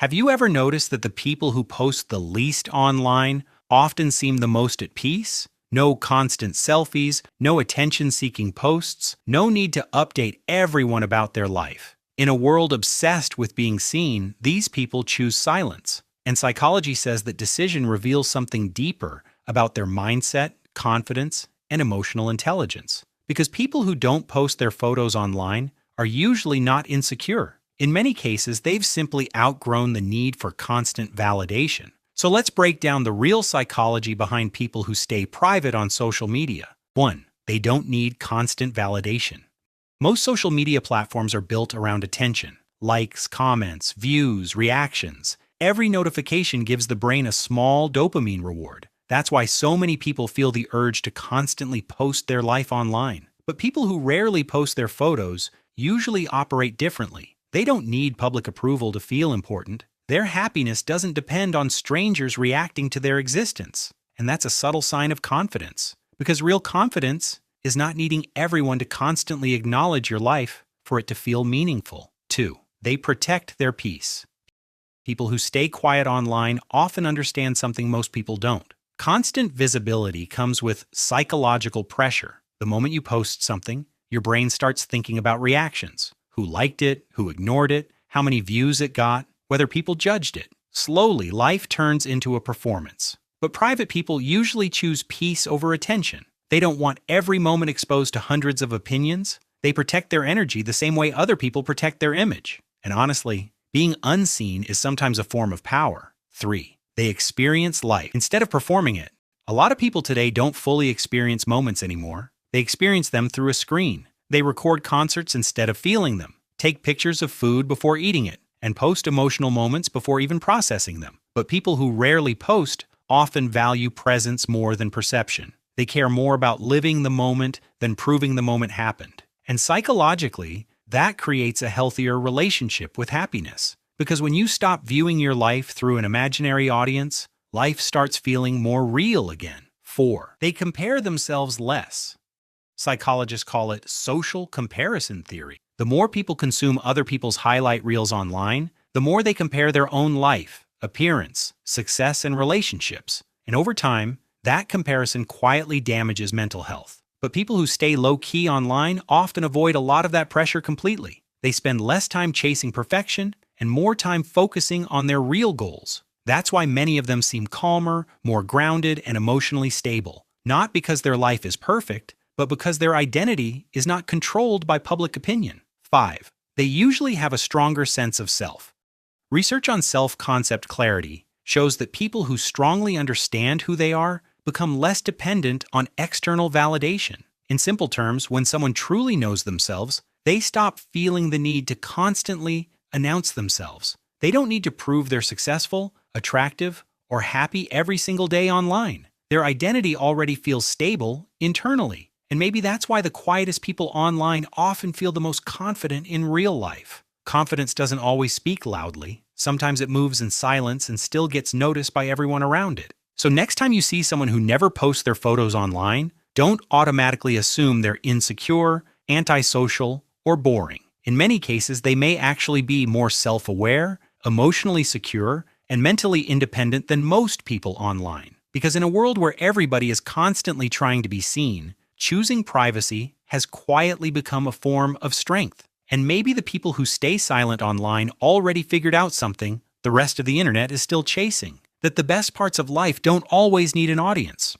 Have you ever noticed that the people who post the least online often seem the most at peace? No constant selfies, no attention-seeking posts, no need to update everyone about their life. In a world obsessed with being seen, these people choose silence. And psychology says that decision reveals something deeper about their mindset, confidence, and emotional intelligence. Because people who don't post their photos online are usually not insecure. In many cases, they've simply outgrown the need for constant validation. So let's break down the real psychology behind people who stay private on social media. 1. They don't need constant validation. Most social media platforms are built around attention. Likes, comments, views, reactions. Every notification gives the brain a small dopamine reward. That's why so many people feel the urge to constantly post their life online. But people who rarely post their photos usually operate differently. They don't need public approval to feel important. Their happiness doesn't depend on strangers reacting to their existence. And that's a subtle sign of confidence. Because real confidence is not needing everyone to constantly acknowledge your life for it to feel meaningful. 2. They protect their peace. People who stay quiet online often understand something most people don't. Constant visibility comes with psychological pressure. The moment you post something, your brain starts thinking about reactions. Who liked it, who ignored it, how many views it got, whether people judged it. Slowly, life turns into a performance. But private people usually choose peace over attention. They don't want every moment exposed to hundreds of opinions. They protect their energy the same way other people protect their image. And honestly, being unseen is sometimes a form of power. 3. They experience life instead of performing it. A lot of people today don't fully experience moments anymore. They experience them through a screen. They record concerts instead of feeling them, take pictures of food before eating it, and post emotional moments before even processing them. But people who rarely post often value presence more than perception. They care more about living the moment than proving the moment happened. And psychologically, that creates a healthier relationship with happiness. Because when you stop viewing your life through an imaginary audience, life starts feeling more real again. 4. They compare themselves less. Psychologists call it social comparison theory. The more people consume other people's highlight reels online, the more they compare their own life, appearance, success, and relationships. And over time, that comparison quietly damages mental health. But people who stay low-key online often avoid a lot of that pressure completely. They spend less time chasing perfection and more time focusing on their real goals. That's why many of them seem calmer, more grounded, and emotionally stable. Not because their life is perfect, but because their identity is not controlled by public opinion. 5. They usually have a stronger sense of self. Research on self-concept clarity shows that people who strongly understand who they are become less dependent on external validation. In simple terms, when someone truly knows themselves, they stop feeling the need to constantly announce themselves. They don't need to prove they're successful, attractive, or happy every single day online. Their identity already feels stable internally. And maybe that's why the quietest people online often feel the most confident in real life. Confidence doesn't always speak loudly. Sometimes it moves in silence and still gets noticed by everyone around it. So next time you see someone who never posts their photos online, don't automatically assume they're insecure, antisocial, or boring. In many cases, they may actually be more self-aware, emotionally secure, and mentally independent than most people online. Because in a world where everybody is constantly trying to be seen, choosing privacy has quietly become a form of strength. And maybe the people who stay silent online already figured out something the rest of the internet is still chasing. That the best parts of life don't always need an audience.